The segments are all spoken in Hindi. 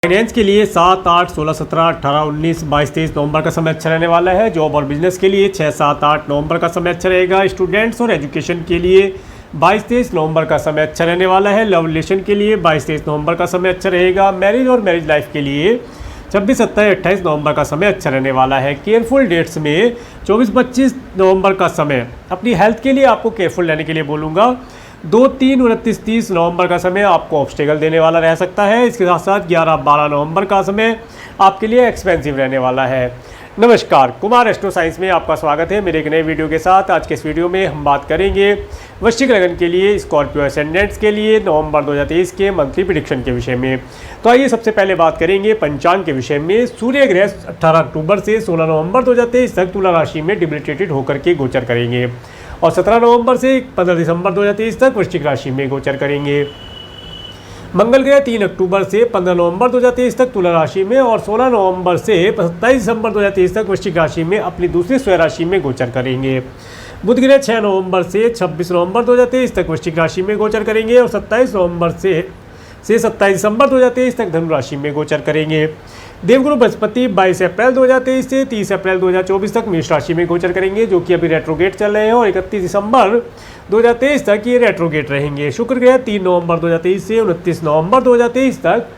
फाइनेंस के लिए 7, 8, 16, 17, 18, 19, 22, 23 नवंबर का समय अच्छा रहने वाला है। जॉब और बिजनेस के लिए 6, 7, 8 नवंबर का समय अच्छा रहेगा। स्टूडेंट्स और एजुकेशन के लिए 22, 23 नवंबर का समय अच्छा रहने वाला है। लव रिलेशन के लिए 22, 23 नवंबर का समय अच्छा रहेगा। मैरिज और मैरिज लाइफ के लिए 26, 27, 28 नवंबर का समय अच्छा रहने वाला है। केयरफुल डेट्स में 24, 25 नवंबर का समय अपनी हेल्थ के लिए आपको केयरफुल रहने के लिए बोलूँगा। 2, 3, 29, 30 नवंबर का समय आपको ऑब्स्टेकल देने वाला रह सकता है। इसके साथ साथ 11, 12 नवंबर का समय आपके लिए एक्सपेंसिव रहने वाला है। नमस्कार, कुमार एस्ट्रो साइंस में आपका स्वागत है मेरे एक नए वीडियो के साथ। आज के इस वीडियो में हम बात करेंगे वृश्चिक लग्न के लिए स्कॉर्पियो असेंडेंट्स के लिए नवंबर 2023 के मंथली प्रेडिक्शन के विषय में। तो आइए सबसे पहले बात करेंगे पंचांग के विषय में। सूर्य ग्रह 18 अक्टूबर से 16 नवंबर 2023 तक तुला राशि में डिबिलिटेटेड होकर के गोचर करेंगे और 17 नवंबर से 15 दिसंबर 2023 तक वृश्चिक राशि में गोचर करेंगे। मंगल ग्रह 3 अक्टूबर से 15 नवंबर 2023 तक तुला राशि में और 16 नवंबर से 27 दिसंबर 2023 तक वृश्चिक राशि में अपनी दूसरी स्वयं राशि में गोचर करेंगे। बुध ग्रह 6 नवंबर से 26 नवंबर 2023 तक वृश्चिक राशि में गोचर करेंगे और 27 नवंबर से 27 दिसंबर 2023 तक धनु राशि में गोचर करेंगे। देवगुरु बृहस्पति 22 अप्रैल 2023 से 30 अप्रैल 2024 तक मेष राशि में गोचर करेंगे, जो कि अभी रेट्रोगेट चल रहे हैं और 31 दिसंबर 2023 तक ये रेट्रोगेट रहेंगे। शुक्र ग्रह 3 नवंबर 2023 से 29 नवंबर 2023 तक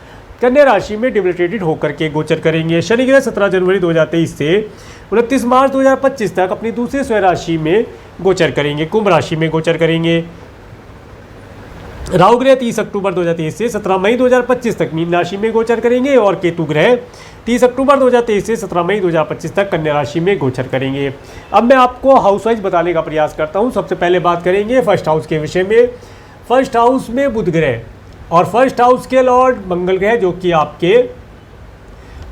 कन्या राशि में डिबिलिटेटेड होकर के गोचर करेंगे। शनि ग्रह 17 जनवरी 2023 से 29 मार्च 2025 तक अपनी दूसरी स्वयं राशि में गोचर करेंगे, कुंभ राशि में गोचर करेंगे। राहु ग्रह 30 अक्टूबर 2023 से 17 मई 2025 तक मीन राशि में गोचर करेंगे और केतु ग्रह 30 अक्टूबर 2023 से 17 मई 2025 तक कन्या राशि में गोचर करेंगे। अब मैं आपको हाउस वाइज बताने का प्रयास करता हूं। सबसे पहले बात करेंगे फर्स्ट हाउस के विषय में। फर्स्ट हाउस में बुध ग्रह और फर्स्ट हाउस के लॉर्ड मंगल ग्रह जो कि आपके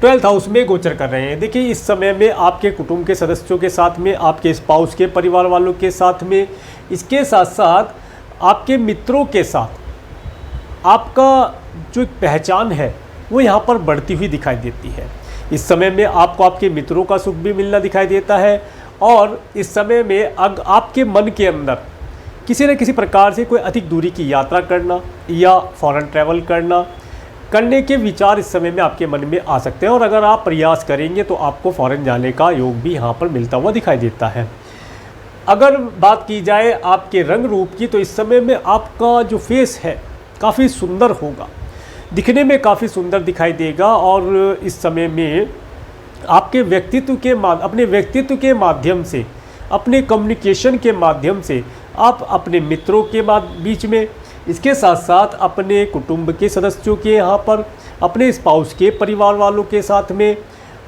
12th हाउस में गोचर कर रहे हैं। देखिए, इस समय में आपके कुटुंब के सदस्यों के साथ में, आपके स्पाउस के परिवार वालों के साथ में, इसके साथ साथ आपके मित्रों के साथ आपका जो एक पहचान है वो यहाँ पर बढ़ती हुई दिखाई देती है। इस समय में आपको आपके मित्रों का सुख भी मिलना दिखाई देता है और इस समय में आपके मन के अंदर किसी न किसी प्रकार से कोई अधिक दूरी की यात्रा करना या फॉरेन ट्रैवल करने के विचार इस समय में आपके मन में आ सकते हैं और अगर आप प्रयास करेंगे तो आपको फॉरेन जाने का योग भी यहाँ पर मिलता हुआ दिखाई देता है। अगर बात की जाए आपके रंग रूप की, तो इस समय में आपका जो फेस है काफ़ी सुंदर होगा, दिखने में काफ़ी सुंदर दिखाई देगा और इस समय में आपके अपने व्यक्तित्व के माध्यम से, अपने कम्युनिकेशन के माध्यम से आप अपने मित्रों के बीच में, इसके साथ साथ अपने कुटुंब के सदस्यों के यहाँ पर, अपने स्पाउस के परिवार वालों के साथ में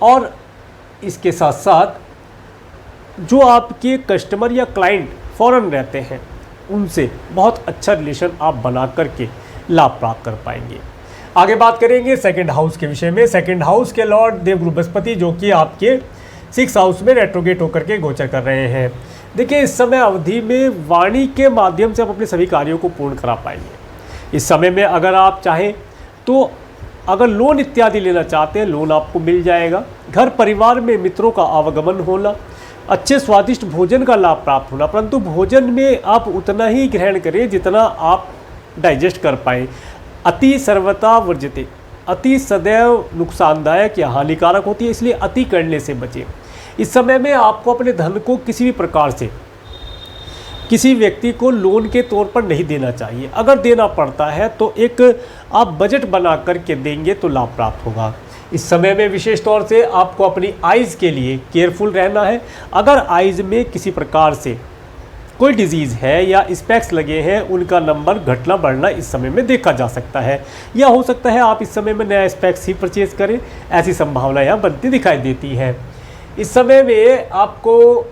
और इसके साथ साथ जो आपके कस्टमर या क्लाइंट फॉरेन रहते हैं उनसे बहुत अच्छा रिलेशन आप बना करके लाभ प्राप्त कर पाएंगे। आगे बात करेंगे सेकंड हाउस के विषय में। सेकंड हाउस के लॉर्ड देवगुरु बृहस्पति जो कि आपके 6th हाउस में रेट्रोगेट होकर के गोचर कर रहे हैं। देखिए, इस समय अवधि में वाणी के माध्यम से आप अपने सभी कार्यों को पूर्ण करा पाएंगे। इस समय में अगर आप चाहें तो अगर लोन इत्यादि लेना चाहते हैं, लोन आपको मिल जाएगा। घर परिवार में मित्रों का आवागमन होना, अच्छे स्वादिष्ट भोजन का लाभ प्राप्त होना, परंतु भोजन में आप उतना ही ग्रहण करें जितना आप डाइजेस्ट कर पाएँ। अति सर्वथा वर्जते, अति सदैव नुकसानदायक या हानिकारक होती है, इसलिए अति करने से बचें। इस समय में आपको अपने धन को किसी भी प्रकार से किसी व्यक्ति को लोन के तौर पर नहीं देना चाहिए। अगर देना पड़ता है तो एक आप बजट बना करके देंगे तो लाभ प्राप्त होगा। इस समय में विशेष तौर से आपको अपनी आइज़ के लिए केयरफुल रहना है। अगर आइज़ में किसी प्रकार से कोई डिजीज़ है या स्पेक्स लगे हैं, उनका नंबर घटना बढ़ना इस समय में देखा जा सकता है, या हो सकता है आप इस समय में नया स्पेक्स ही परचेज करें, ऐसी संभावना यहाँ बनती दिखाई देती है। इस समय में आपको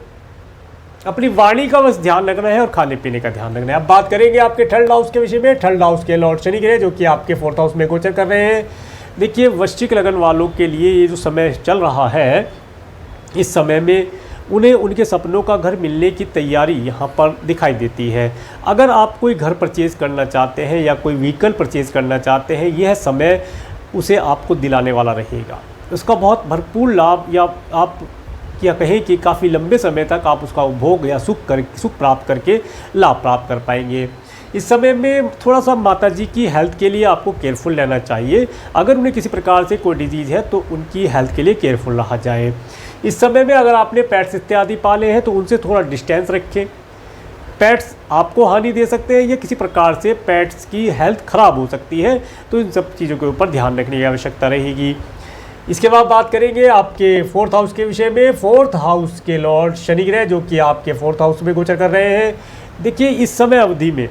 अपनी वाणी का बस ध्यान रखना है और खाने पीने का ध्यान रखना है। अब बात करेंगे आपके 3rd हाउस के विषय में। 3rd हाउस के लॉर्ड शनि ग्रह जो कि आपके 4th हाउस में गोचर कर रहे हैं। देखिए, वृश्चिक लगन वालों के लिए ये जो समय चल रहा है, इस समय में उन्हें उनके सपनों का घर मिलने की तैयारी यहाँ पर दिखाई देती है। अगर आप कोई घर परचेज़ करना चाहते हैं या कोई व्हीकल परचेज़ करना चाहते हैं, यह समय उसे आपको दिलाने वाला रहेगा। उसका बहुत भरपूर लाभ या आप या कहें कि काफ़ी लंबे समय तक आप उसका उपभोग या सुख प्राप्त करके लाभ प्राप्त कर पाएंगे। इस समय में थोड़ा सा माताजी की हेल्थ के लिए आपको केयरफुल रहना चाहिए। अगर उन्हें किसी प्रकार से कोई डिजीज़ है तो उनकी हेल्थ के लिए केयरफुल रहा जाए। इस समय में अगर आपने पेट्स इत्यादि पाले हैं तो उनसे थोड़ा डिस्टेंस रखें। पेट्स आपको हानि दे सकते हैं या किसी प्रकार से पेट्स की हेल्थ ख़राब हो सकती है, तो इन सब चीज़ों के ऊपर ध्यान रखने की आवश्यकता रहेगी। इसके बाद बात करेंगे आपके 4th हाउस के विषय में। 4th हाउस के लॉर्ड शनि ग्रह जो कि आपके 4th हाउस में गोचर कर रहे हैं। देखिए इस समय अवधि में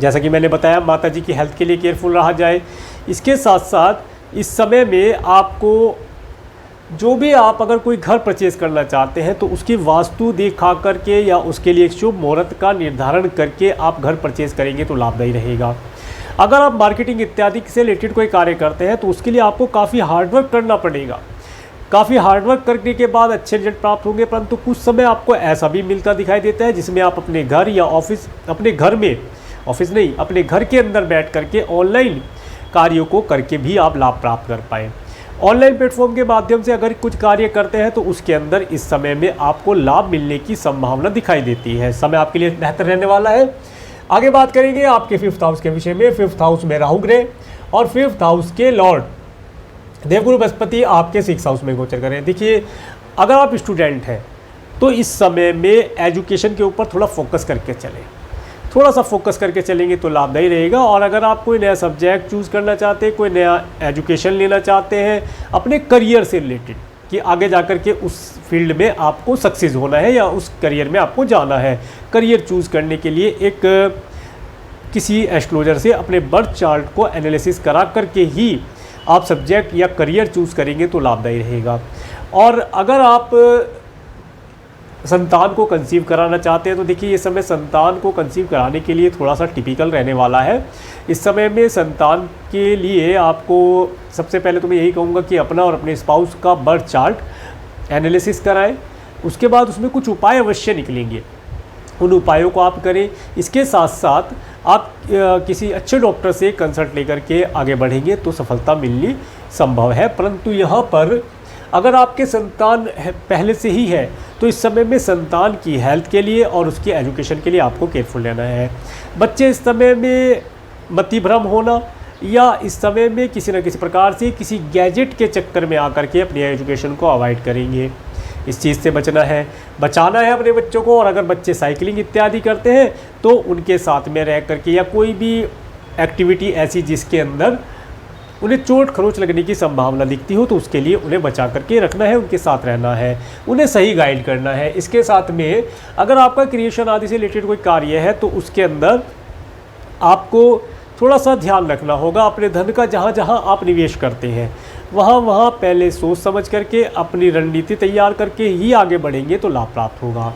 जैसा कि मैंने बताया माताजी की हेल्थ के लिए केयरफुल रहा जाए। इसके साथ साथ इस समय में आपको जो भी आप अगर कोई घर परचेज़ करना चाहते हैं तो उसकी वास्तु दिखा करके या उसके लिए एक शुभ मुहूर्त का निर्धारण करके आप घर परचेज़ करेंगे तो लाभदायी रहेगा। अगर आप मार्केटिंग इत्यादि से रिलेटेड कोई कार्य करते हैं तो उसके लिए आपको काफ़ी हार्डवर्क करना पड़ेगा। काफ़ी हार्डवर्क करने के बाद अच्छे रिजल्ट प्राप्त होंगे, परंतु कुछ समय आपको ऐसा भी मिलता दिखाई देता है जिसमें आप अपने घर या ऑफिस, अपने घर में, ऑफिस नहीं, अपने घर के अंदर बैठ करके ऑनलाइन कार्यों को करके भी आप लाभ प्राप्त कर पाएँ। ऑनलाइन प्लेटफॉर्म के माध्यम से अगर कुछ कार्य करते हैं तो उसके अंदर इस समय में आपको लाभ मिलने की संभावना दिखाई देती है। समय आपके लिए बेहतर रहने वाला है। आगे बात करेंगे आपके 5th हाउस के विषय में। 5th हाउस में राहु ग्रह और 5th हाउस के लॉर्ड देवगुरु बृहस्पति आपके 6th हाउस में गोचर करें। देखिए अगर आप स्टूडेंट हैं तो इस समय में एजुकेशन के ऊपर थोड़ा फोकस करके चलें, थोड़ा सा फोकस करके चलेंगे तो लाभदायी रहेगा। और अगर आप कोई नया सब्जेक्ट चूज़ करना चाहते हैं, कोई नया एजुकेशन लेना चाहते हैं अपने करियर से रिलेटेड कि आगे जाकर के उस फील्ड में आपको सक्सेस होना है या उस करियर में आपको जाना है, करियर चूज़ करने के लिए एक किसी एस्ट्रोलॉजर से अपने बर्थ चार्ट को एनालिसिस करा करके ही आप सब्जेक्ट या करियर चूज़ करेंगे तो लाभदायी रहेगा। और अगर आप संतान को कंसीव कराना चाहते हैं तो देखिए ये समय संतान को कंसीव कराने के लिए थोड़ा सा टिपिकल रहने वाला है। इस समय में संतान के लिए आपको सबसे पहले तो मैं यही कहूँगा कि अपना और अपने स्पाउस का बर्थ चार्ट एनालिसिस कराएं। उसके बाद उसमें कुछ उपाय अवश्य निकलेंगे, उन उपायों को आप करें। इसके साथ साथ आप किसी अच्छे डॉक्टर से कंसल्ट लेकर के आगे बढ़ेंगे तो सफलता मिलनी संभव है। परंतु यहाँ पर अगर आपके संतान पहले से ही है तो इस समय में संतान की हेल्थ के लिए और उसकी एजुकेशन के लिए आपको केयरफुल रहना है। बच्चे इस समय में मतिभ्रम होना या इस समय में किसी न किसी प्रकार से किसी गैजेट के चक्कर में आकर के अपनी एजुकेशन को अवॉइड करेंगे। इस चीज़ से बचाना है अपने बच्चों को। और अगर बच्चे साइकिलिंग इत्यादि करते हैं तो उनके साथ में रह करके या कोई भी एक्टिविटी ऐसी जिसके अंदर उन्हें चोट खरोच लगने की संभावना दिखती हो तो उसके लिए उन्हें बचा करके रखना है, उनके साथ रहना है, उन्हें सही गाइड करना है। इसके साथ में अगर आपका क्रिएशन आदि से रिलेटेड कोई कार्य है तो उसके अंदर आपको थोड़ा सा ध्यान रखना होगा। अपने धन का जहाँ जहाँ आप निवेश करते हैं वहाँ पहले सोच समझ करके अपनी रणनीति तैयार करके ही आगे बढ़ेंगे तो लाभ प्राप्त होगा।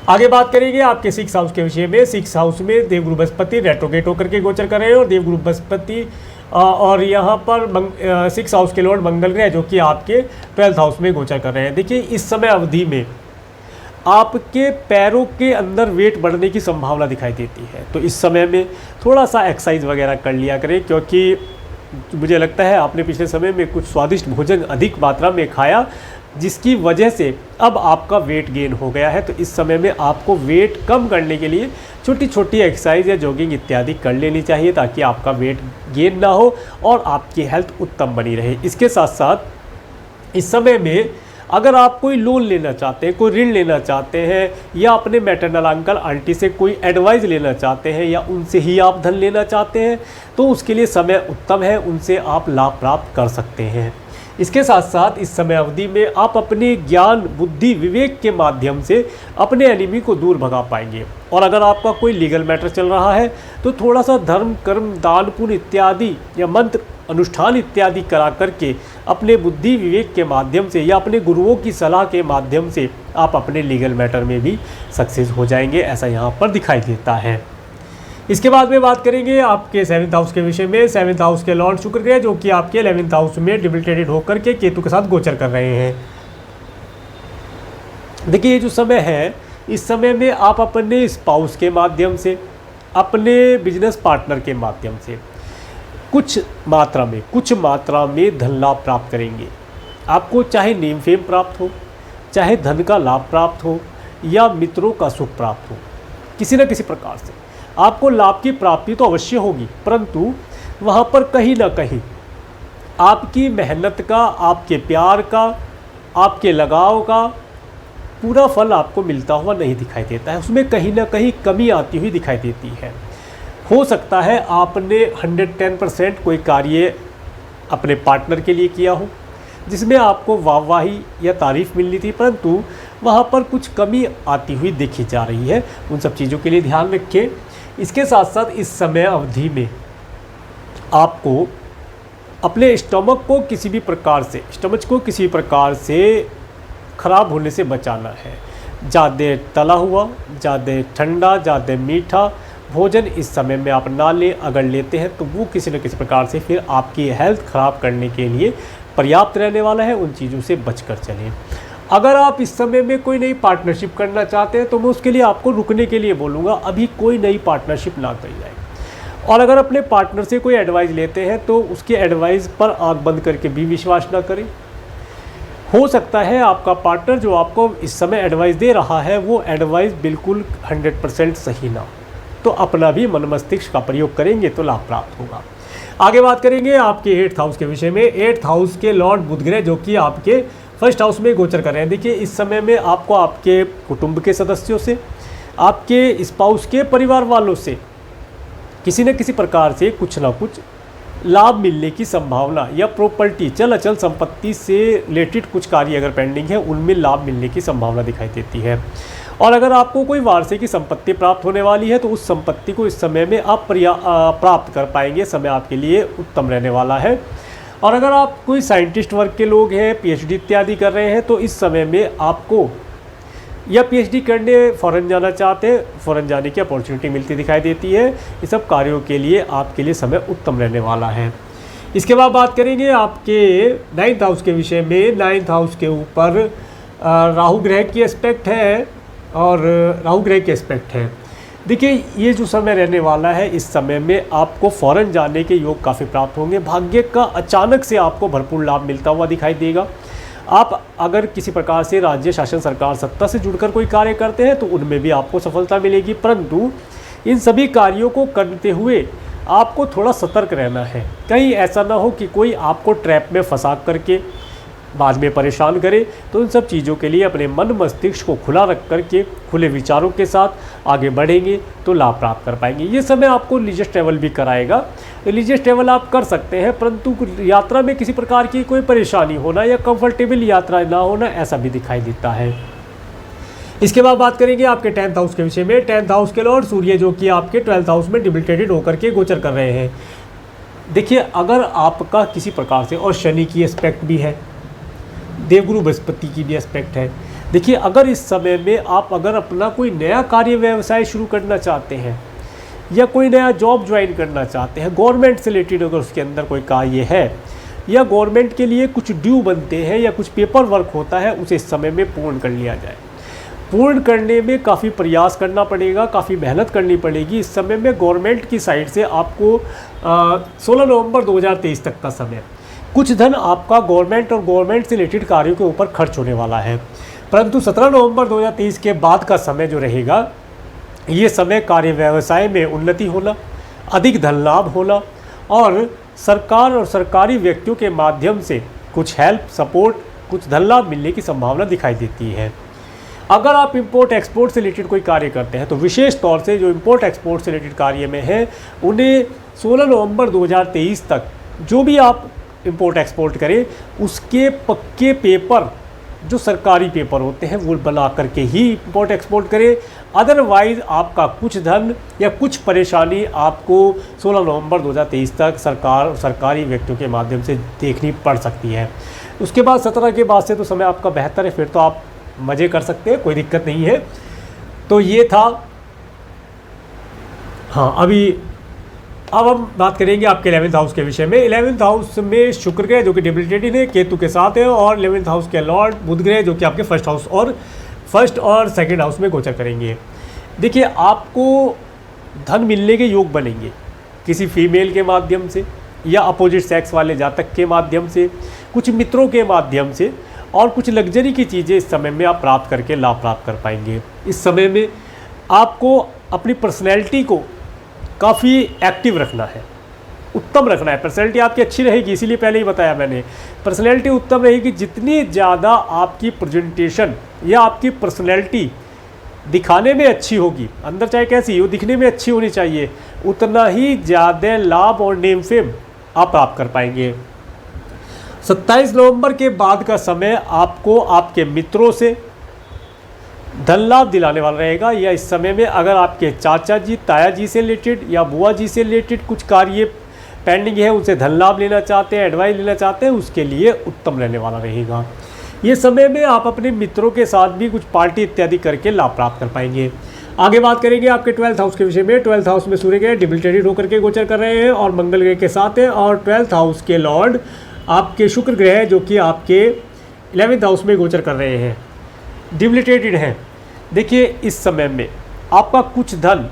आगे बात करेंगे आपके 6th हाउस के विषय में। 6th हाउस में देवगुरु बृहस्पति रेट्रोगेट होकर के गोचर कर रहे हैं और देवगुरु बृहस्पति और यहाँ पर 6th हाउस के लॉर्ड मंगल ग्रह जो कि आपके 12th हाउस में गोचर कर रहे हैं। देखिए इस समय अवधि में आपके पैरों के अंदर वेट बढ़ने की संभावना दिखाई देती है, तो इस समय में थोड़ा सा एक्सरसाइज वगैरह कर लिया करें, क्योंकि मुझे लगता है आपने पिछले समय में कुछ स्वादिष्ट भोजन अधिक मात्रा में खाया जिसकी वजह से अब आपका वेट गेन हो गया है। तो इस समय में आपको वेट कम करने के लिए छोटी छोटी एक्सरसाइज या जॉगिंग इत्यादि कर लेनी चाहिए ताकि आपका वेट गेन ना हो और आपकी हेल्थ उत्तम बनी रहे। इसके साथ साथ इस समय में अगर आप कोई लोन लेना चाहते हैं, कोई ऋण लेना चाहते हैं या अपने मैटरनल अंकल आंटी से कोई एडवाइस लेना चाहते हैं या उनसे ही आप धन लेना चाहते हैं तो उसके लिए समय उत्तम है, उनसे आप लाभ प्राप्त कर सकते हैं। इसके साथ साथ इस समय अवधि में आप अपने ज्ञान बुद्धि विवेक के माध्यम से अपने एनिमी को दूर भगा पाएंगे। और अगर आपका कोई लीगल मैटर चल रहा है तो थोड़ा सा धर्म कर्म दान पुण्य इत्यादि या मंत्र अनुष्ठान इत्यादि करा करके अपने बुद्धि विवेक के माध्यम से या अपने गुरुओं की सलाह के माध्यम से आप अपने लीगल मैटर में भी सक्सेस हो जाएंगे, ऐसा यहाँ पर दिखाई देता है। इसके बाद में बात करेंगे आपके 7th हाउस के विषय में। 7th हाउस के लॉर्ड शुक्र ग्रह जो कि आपके 11th हाउस में डिबिलिटेटेड होकर के केतु के साथ गोचर कर रहे हैं। देखिए ये जो समय है इस समय में आप अपने स्पाउस के माध्यम से, अपने बिजनेस पार्टनर के माध्यम से कुछ मात्रा में धन लाभ प्राप्त करेंगे। आपको चाहे नेम फेम प्राप्त हो, चाहे धन का लाभ प्राप्त हो या मित्रों का सुख प्राप्त हो, किसी न किसी प्रकार से आपको लाभ की प्राप्ति तो अवश्य होगी, परंतु वहाँ पर कहीं ना कहीं आपकी मेहनत का, आपके प्यार का, आपके लगाव का पूरा फल आपको मिलता हुआ नहीं दिखाई देता है। उसमें कहीं ना कहीं कमी आती हुई दिखाई देती है। हो सकता है आपने 110% कोई कार्य अपने पार्टनर के लिए किया हो जिसमें आपको वाहवाही या तारीफ़ मिलनी थी, परंतु वहाँ पर कुछ कमी आती हुई देखी जा रही है। उन सब चीज़ों के लिए ध्यान रखें। इसके साथ साथ इस समय अवधि में आपको अपने स्टमक को किसी भी प्रकार से ख़राब होने से बचाना है। ज़्यादा तला हुआ, ज़्यादा ठंडा, ज़्यादा मीठा भोजन इस समय में आप ना लें। अगर लेते हैं तो वो किसी न किसी प्रकार से फिर आपकी हेल्थ ख़राब करने के लिए पर्याप्त रहने वाला है। उन चीज़ों से बचकर चलें। अगर आप इस समय में कोई नई पार्टनरशिप करना चाहते हैं तो मैं उसके लिए आपको रुकने के लिए बोलूँगा, अभी कोई नई पार्टनरशिप ना करी जाए। और अगर अपने पार्टनर से कोई एडवाइस लेते हैं तो उसके एडवाइस पर आंख बंद करके भी विश्वास ना करें। हो सकता है आपका पार्टनर जो आपको इस समय एडवाइस दे रहा है वो एडवाइस बिल्कुल 100% सही ना हो, तो अपना भी मन मस्तिष्क का प्रयोग करेंगे तो लाभ प्राप्त होगा। आगे बात करेंगे आपके 8th हाउस के विषय में। 8th हाउस के लॉर्ड बुध ग्रह जो कि आपके 1st हाउस में गोचर कर रहे हैं। देखिए, इस समय में आपको आपके कुटुंब के सदस्यों से, आपके स्पाउस के परिवार वालों से किसी न किसी प्रकार से कुछ ना कुछ लाभ मिलने की संभावना, या प्रॉपर्टी, चल अचल संपत्ति से रिलेटेड कुछ कार्य अगर पेंडिंग है उनमें लाभ मिलने की संभावना दिखाई देती है। और अगर आपको कोई वार्षिक संपत्ति प्राप्त होने वाली है तो उस संपत्ति को इस समय में आप प्राप्त कर पाएंगे। समय आपके लिए उत्तम रहने वाला है। और अगर आप कोई साइंटिस्ट वर्ग के लोग हैं, पीएचडी इत्यादि कर रहे हैं, तो इस समय में आपको या पीएचडी करने फ़ॉरेन जाना चाहते हैं, फ़ॉरेन जाने की अपॉर्चुनिटी मिलती दिखाई देती है। इस सब कार्यों के लिए आपके लिए समय उत्तम रहने वाला है। इसके बाद बात करेंगे आपके 9th हाउस के विषय में। 9th हाउस के ऊपर राहु ग्रह की एस्पेक्ट है और राहु ग्रह के एस्पेक्ट है। देखिए, ये जो समय रहने वाला है, इस समय में आपको फ़ॉरेन जाने के योग काफ़ी प्राप्त होंगे। भाग्य का अचानक से आपको भरपूर लाभ मिलता हुआ दिखाई देगा। आप अगर किसी प्रकार से राज्य शासन, सरकार, सत्ता से जुड़कर कोई कार्य करते हैं तो उनमें भी आपको सफलता मिलेगी, परंतु इन सभी कार्यों को करते हुए आपको थोड़ा सतर्क रहना है। कहीं ऐसा ना हो कि कोई आपको ट्रैप में फंसा करके बाद में परेशान करे। तो इन सब चीज़ों के लिए अपने मन मस्तिष्क को खुला रख करके खुले विचारों के साथ आगे बढ़ेंगे तो लाभ प्राप्त कर पाएंगे। ये समय आपको रिलीजियस ट्रैवल भी कराएगा। रिलीजियस ट्रैवल आप कर सकते हैं, परंतु यात्रा में किसी प्रकार की कोई परेशानी होना या कंफर्टेबल यात्रा ना होना, ऐसा भी दिखाई देता है। इसके बाद बात करेंगे आपके 10th हाउस के विषय में। 10th हाउस के लॉर्ड सूर्य जो कि आपके 12th हाउस में डिबिलिटेटेड होकर के गोचर कर रहे हैं। देखिए, अगर आपका किसी प्रकार से, और शनि की एस्पेक्ट भी है, देवगुरु बृहस्पति की भी एस्पेक्ट है। देखिए, अगर इस समय में आप अगर अपना कोई नया कार्य व्यवसाय शुरू करना चाहते हैं या कोई नया जॉब ज्वाइन करना चाहते हैं, गवर्नमेंट से रिलेटेड अगर उसके अंदर कोई कार्य है या गवर्नमेंट के लिए कुछ ड्यू बनते हैं या कुछ पेपर वर्क होता है, उसे इस समय में पूर्ण कर लिया जाए। पूर्ण करने में काफ़ी प्रयास करना पड़ेगा, काफ़ी मेहनत करनी पड़ेगी। इस समय में गवर्नमेंट की साइड से आपको 16 नवंबर 2023 तक का समय कुछ धन आपका गवर्नमेंट और गवर्नमेंट से रिलेटेड कार्यों के ऊपर खर्च होने वाला है, परंतु 17 नवंबर 2023 के बाद का समय जो रहेगा, ये समय कार्य व्यवसाय में उन्नति होना, अधिक धन लाभ होना और सरकार और सरकारी व्यक्तियों के माध्यम से कुछ हेल्प, सपोर्ट, कुछ धन लाभ मिलने की संभावना दिखाई देती है। अगर आप इंपोर्ट एक्सपोर्ट से रिलेटेड कोई कार्य करते हैं तो विशेष तौर से जो इंपोर्ट एक्सपोर्ट से रिलेटेड कार्य में है, उन्हें 16 नवंबर 2023 तक जो भी आप इंपोर्ट एक्सपोर्ट करें उसके पक्के पेपर, जो सरकारी पेपर होते हैं, वो बना करके ही इंपोर्ट एक्सपोर्ट करें। अदरवाइज़ आपका कुछ धन या कुछ परेशानी आपको 16 नवंबर 2023 तक सरकार और सरकारी व्यक्तियों के माध्यम से देखनी पड़ सकती है। उसके बाद 17 के बाद से तो समय आपका बेहतर है, फिर तो आप मज़े कर सकते हैं, कोई दिक्कत नहीं है। तो ये था। हाँ, अब हम बात करेंगे आपके 11th हाउस के विषय में। 11th हाउस में शुक्र ग्रह जो कि डिबिलिटेटेड है, केतु के साथ है, और 11th हाउस के लॉर्ड बुध ग्रह जो कि आपके फर्स्ट और सेकंड हाउस में गोचर करेंगे। देखिए, आपको धन मिलने के योग बनेंगे किसी फीमेल के माध्यम से या अपोजिट सेक्स वाले जातक के माध्यम से, कुछ मित्रों के माध्यम से, और कुछ लग्जरी की चीज़ें इस समय में आप प्राप्त करके लाभ प्राप्त कर पाएंगे। इस समय में आपको अपनी पर्सनैलिटी को काफ़ी एक्टिव रखना है, उत्तम रखना है। पर्सनैलिटी आपकी अच्छी रहेगी, इसीलिए पहले ही बताया मैंने, पर्सनैलिटी उत्तम रहेगी। जितनी ज़्यादा आपकी प्रेजेंटेशन या आपकी पर्सनैलिटी दिखाने में अच्छी होगी, अंदर चाहे कैसी हो, दिखने में अच्छी होनी चाहिए, उतना ही ज़्यादा लाभ और नेम फेम आप प्राप्त कर पाएंगे। 27 नवंबर के बाद का समय आपको आपके मित्रों से धन लाभ दिलाने वाला रहेगा। या इस समय में अगर आपके चाचा जी, ताया जी से रिलेटेड या बुआ जी से रिलेटेड कुछ कार्य पेंडिंग है, उनसे धन लाभ लेना चाहते हैं, एडवाइस लेना चाहते हैं, उसके लिए उत्तम रहने वाला रहेगा। ये समय में आप अपने मित्रों के साथ भी कुछ पार्टी इत्यादि करके लाभ प्राप्त कर पाएंगे। आगे बात करेंगे आपके 12th हाउस के विषय में। 12th हाउस में सूर्य ग्रह डिबिलिटेटेड होकर के गोचर कर रहे हैं और मंगल ग्रह के साथ हैं, और 12th हाउस के लॉर्ड आपके शुक्र ग्रह जो कि आपके 11th हाउस में गोचर कर रहे हैं, डिबिलिटेटेड हैं। देखिए इस समय में आपका कुछ धन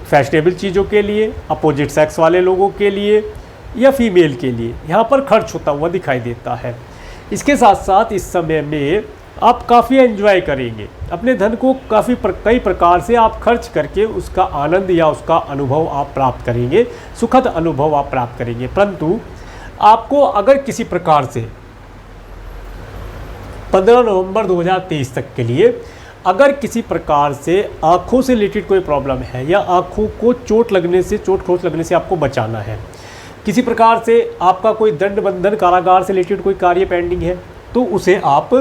फैशनेबल चीज़ों के लिए, अपोजिट सेक्स वाले लोगों के लिए या फीमेल के लिए यहाँ पर खर्च होता हुआ दिखाई देता है। इसके साथ साथ इस समय में आप काफ़ी एंजॉय करेंगे, अपने धन को कई प्रकार से आप खर्च करके उसका आनंद या उसका अनुभव आप प्राप्त करेंगे, सुखद अनुभव आप प्राप्त करेंगे। परंतु आपको अगर किसी प्रकार से 15 नवंबर 2023 तक के लिए अगर किसी प्रकार से आँखों से रिलेटेड कोई प्रॉब्लम है या आँखों को चोट खरोच लगने से आपको बचाना है, किसी प्रकार से आपका कोई दंड बंधन कारागार से रिलेटेड कोई कार्य पेंडिंग है, तो उसे आप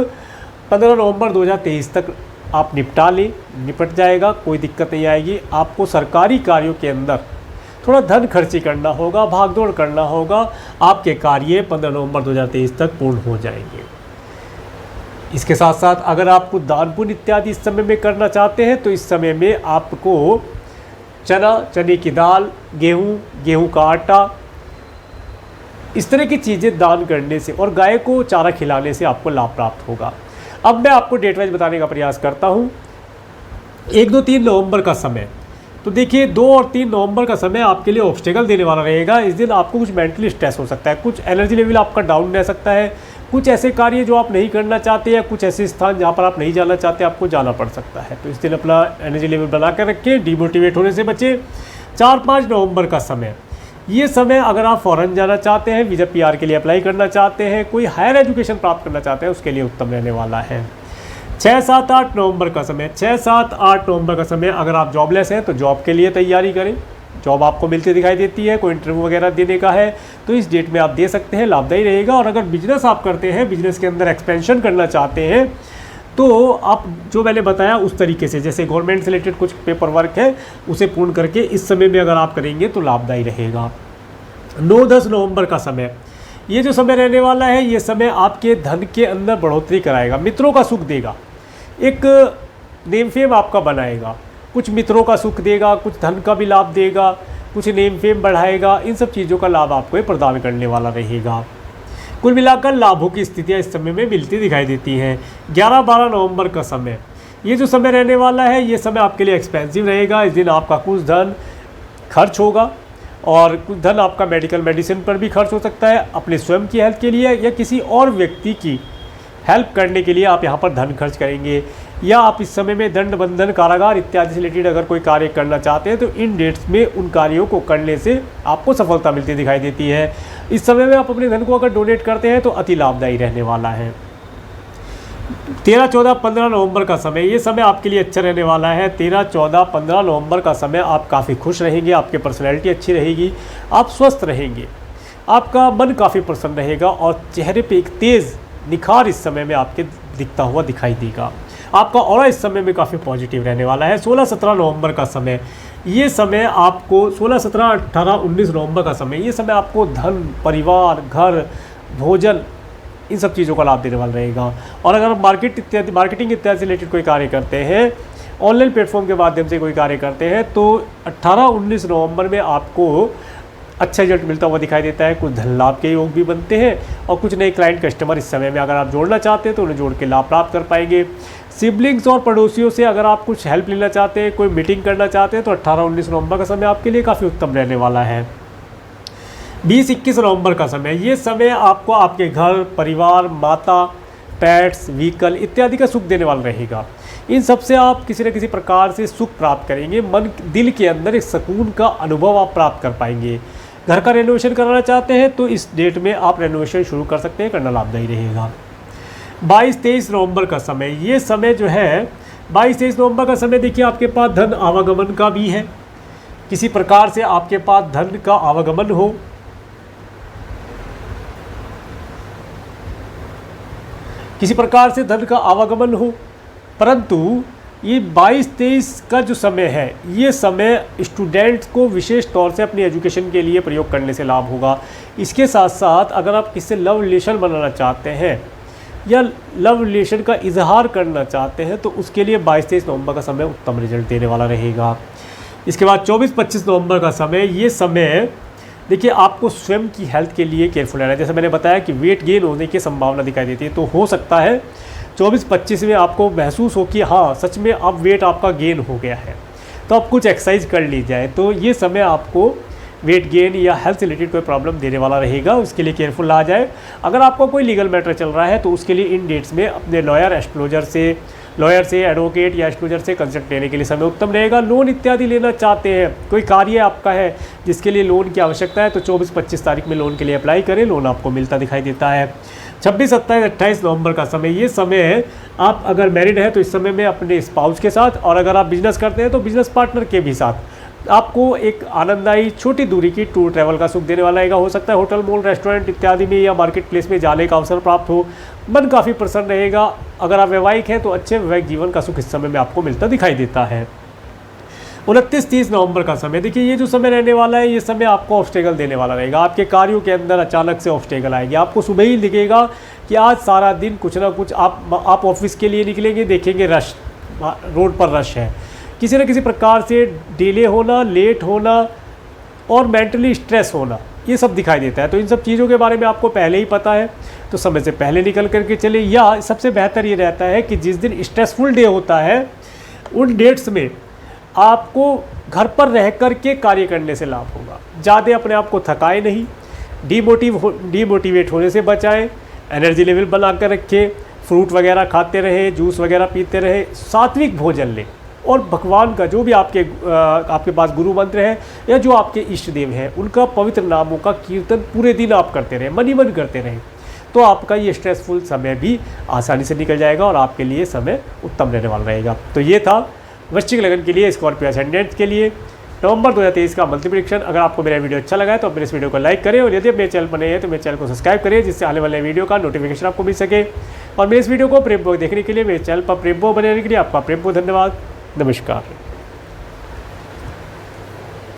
15 नवंबर 2023 तक आप निपटा लें, निपट जाएगा, कोई दिक्कत नहीं आएगी। आपको सरकारी कार्यों के अंदर थोड़ा धन खर्ची करना होगा, भागदौड़ करना होगा, आपके कार्य 15 नवंबर 2023 तक पूर्ण हो जाएंगे। इसके साथ साथ अगर आप कुछ दान पुण्य इत्यादि इस समय में करना चाहते हैं तो इस समय में आपको चने की दाल, गेहूं का आटा, इस तरह की चीज़ें दान करने से और गाय को चारा खिलाने से आपको लाभ प्राप्त होगा। अब मैं आपको डेट वाइज बताने का प्रयास करता हूँ। 1, 2, 3 नवंबर का समय, तो देखिए 2 और 3 नवंबर का समय आपके लिए ऑब्स्टेकल देने वाला रहेगा। इस दिन आपको कुछ मेंटली स्ट्रेस हो सकता है, कुछ एनर्जी लेवल आपका डाउन रह सकता है, कुछ ऐसे कार्य जो आप नहीं करना चाहते या कुछ ऐसे स्थान जहाँ पर आप नहीं जाना चाहते आपको जाना पड़ सकता है। तो इस दिन अपना एनर्जी लेवल बना कर रखें, डिमोटिवेट होने से बचें। 4-5 नवंबर का समय, ये समय अगर आप फॉरेन जाना चाहते हैं, वीज़ा PR के लिए अप्लाई करना चाहते हैं, कोई हायर एजुकेशन प्राप्त करना चाहते हैं, उसके लिए उत्तम रहने वाला है। 6-7-8 नवंबर का समय, 6-7-8 नवंबर का समय अगर आप जॉबलेस हैं तो जॉब के लिए तैयारी करें, जॉब आपको मिलती दिखाई देती है, कोई इंटरव्यू वगैरह देने का है तो इस डेट में आप दे सकते हैं, लाभदायी रहेगा। और अगर बिजनेस आप करते हैं, बिजनेस के अंदर एक्सपेंशन करना चाहते हैं, तो आप जो मैंने बताया उस तरीके से, जैसे गवर्नमेंट से रिलेटेड कुछ पेपर वर्क है उसे पूर्ण करके इस समय में अगर आप करेंगे तो लाभदायी रहेगा। 9-10 नवंबर का समय, ये जो समय रहने वाला है, ये समय आपके धन के अंदर बढ़ोतरी कराएगा, मित्रों का सुख देगा, एक नेम फेम आपका बनाएगा, कुछ मित्रों का सुख देगा, कुछ धन का भी लाभ देगा, कुछ नेम फेम बढ़ाएगा, इन सब चीज़ों का लाभ आपको प्रदान करने वाला रहेगा। कुल मिलाकर लाभों की स्थितियाँ इस समय में मिलती दिखाई देती हैं। 11-12 नवंबर का समय, ये जो समय रहने वाला है, ये समय आपके लिए एक्सपेंसिव रहेगा। इस दिन आपका कुछ धन खर्च होगा और कुछ धन आपका मेडिसिन पर भी खर्च हो सकता है, अपने स्वयं की हेल्थ के लिए या किसी और व्यक्ति की हेल्प करने के लिए आप यहाँ पर धन खर्च करेंगे। या आप इस समय में दंड बंधन कारागार इत्यादि से रिलेटेड अगर कोई कार्य करना चाहते हैं तो इन डेट्स में उन कार्यों को करने से आपको सफलता मिलती दिखाई देती है। इस समय में आप अपने धन को अगर डोनेट करते हैं तो अति लाभदायी रहने वाला है। 13-14-15 नवंबर का समय, ये समय आपके लिए अच्छा रहने वाला है। 13-14-15 नवंबर का समय आप काफ़ी खुश रहेंगे, आपकी पर्सनैलिटी अच्छी रहेगी, आप स्वस्थ रहेंगे, आपका मन काफ़ी प्रसन्न रहेगा और चेहरे पे एक तेज़ निखार इस समय में आपके दिखता हुआ दिखाई देगा। आपका ऑरा इस समय में काफ़ी पॉजिटिव रहने वाला है। 16-17 नवंबर का समय, ये समय आपको 16-17-18-19 नवंबर का समय, ये समय आपको धन, परिवार, घर, भोजन, इन सब चीज़ों का लाभ देने वाला रहेगा। और अगर मार्केटिंग इत्यादि से रिलेटेड कोई कार्य करते हैं, ऑनलाइन प्लेटफॉर्म के माध्यम से कोई कार्य करते हैं, तो 18-19 नवंबर में आपको अच्छा रिजल्ट मिलता हुआ दिखाई देता है। कुछ धन लाभ के योग भी बनते हैं और कुछ नए क्लाइंट कस्टमर इस समय में अगर आप जोड़ना चाहते हैं तो उन्हें जोड़ के लाभ प्राप्त कर पाएंगे। सिबलिंग्स और पड़ोसियों से अगर आप कुछ हेल्प लेना चाहते हैं, कोई मीटिंग करना चाहते हैं तो 18-19 नवंबर का समय आपके लिए काफ़ी उत्तम रहने वाला है। 20-21 नवंबर का समय, ये समय आपको आपके घर, परिवार, माता, पेट्स, व्हीकल इत्यादि का सुख देने वाला रहेगा। इन सब से आप किसी न किसी प्रकार से सुख प्राप्त करेंगे, मन दिल के अंदर एक सुकून का अनुभव आप प्राप्त कर पाएंगे। घर का रेनोवेशन कराना चाहते हैं तो इस डेट में आप रेनोवेशन शुरू कर सकते हैं, करना लाभदायी रहेगा। 22-23 नवंबर का समय, ये समय जो है 22-23 नवंबर का समय देखिए आपके पास धन आवागमन का भी है, किसी प्रकार से आपके पास धन का आवागमन हो, किसी प्रकार से धन का आवागमन हो। परंतु ये 22-23 का जो समय है, ये समय स्टूडेंट को विशेष तौर से अपनी एजुकेशन के लिए प्रयोग करने से लाभ होगा। इसके साथ साथ अगर आप किसी से लव रिलेशन बनाना चाहते हैं या लव रिलेशन का इजहार करना चाहते हैं तो उसके लिए 22-23 नवंबर का समय उत्तम रिजल्ट देने वाला रहेगा। इसके बाद 24-25 नवंबर का समय, ये समय देखिए आपको स्वयं की हेल्थ के लिए केयरफुल रहना है। जैसे मैंने बताया कि वेट गेन होने की संभावना दिखाई देती है, तो हो सकता है 24-25 में आपको महसूस हो कि हाँ सच में अब वेट आपका गेन हो गया है, तो आप कुछ एक्सरसाइज कर ली जाए, तो ये समय आपको वेट गेन या हेल्थ रिलेटेड कोई प्रॉब्लम देने वाला रहेगा, उसके लिए केयरफुल आ जाए। अगर आपका कोई लीगल मैटर चल रहा है तो उसके लिए इन डेट्स में अपने लॉयर से एडवोकेट या एस्ट्रोलॉजर से कंसल्ट लेने के लिए समय उत्तम रहेगा। लोन इत्यादि लेना चाहते हैं, कोई कार्य आपका है जिसके लिए लोन की आवश्यकता है, तो 24-25 तारीख में लोन के लिए अप्लाई करें, लोन आपको मिलता दिखाई देता है। 26, 27, 28 नवंबर का समय, ये समय है आप अगर मैरिड हैं तो इस समय में अपने स्पाउस के साथ, और अगर आप बिजनेस करते हैं तो बिजनेस पार्टनर के भी साथ आपको एक आनंददायी छोटी दूरी की टूर ट्रैवल का सुख देने वाला रहेगा। हो सकता है होटल, मॉल, रेस्टोरेंट इत्यादि में या मार्केट प्लेस में जाने का अवसर प्राप्त हो, मन काफ़ी प्रसन्न रहेगा। अगर आप वैवाहिक हैं तो अच्छे वैवाहिक जीवन का सुख इस समय में आपको मिलता दिखाई देता है। 29-30 नवंबर का समय, देखिए ये जो समय रहने वाला है, ये समय आपको ऑब्स्टेकल देने वाला रहेगा। आपके कार्यों के अंदर अचानक से ऑब्स्टेकल आएगी, आपको सुबह ही दिखेगा कि आज सारा दिन कुछ ना कुछ आप ऑफिस के लिए निकलेंगे, देखेंगे रश, रोड पर रश है, किसी न किसी प्रकार से डिले होना, लेट होना और मेंटली स्ट्रेस होना, ये सब दिखाई देता है। तो इन सब चीज़ों के बारे में आपको पहले ही पता है तो समय से पहले निकल करके चले, या सबसे बेहतर ये रहता है कि जिस दिन स्ट्रेसफुल डे होता है उन डेट्स में आपको घर पर रह कर के कार्य करने से लाभ होगा। ज़्यादा अपने आप को थकाए नहीं, डीमोटिवेट होने से बचाएं, एनर्जी लेवल बना कर रखें, फ्रूट वगैरह खाते रहें, जूस वगैरह पीते रहें, सात्विक भोजन लें, और भगवान का जो भी आपके पास गुरु मंत्र है या जो आपके इष्ट देव हैं उनका पवित्र नामों का कीर्तन पूरे दिन आप करते रहें, मन ही मन करते रहें, तो आपका ये स्ट्रेसफुल समय भी आसानी से निकल जाएगा और आपके लिए समय उत्तम रहने वाला रहेगा। तो ये था वृश्चिक लगन के लिए, स्कॉर्पियो असेंडेंट के लिए नवंबर 2023 का मंथली प्रेडिक्शन। अगर आपको मेरा वीडियो अच्छा लगा है तो मेरे इस वीडियो को लाइक करें, और यदि मेरे चैनल पर नए हैं तो मेरे चैनल को सब्सक्राइब करें, जिससे आने वाले वीडियो का नोटिफिकेशन आपको मिल सके। और मेरे इस वीडियो को प्रेम देखने के लिए, मेरे चैनल पर प्रेम बने रहने के लिए आपका प्रेम धन्यवाद। नमस्कार।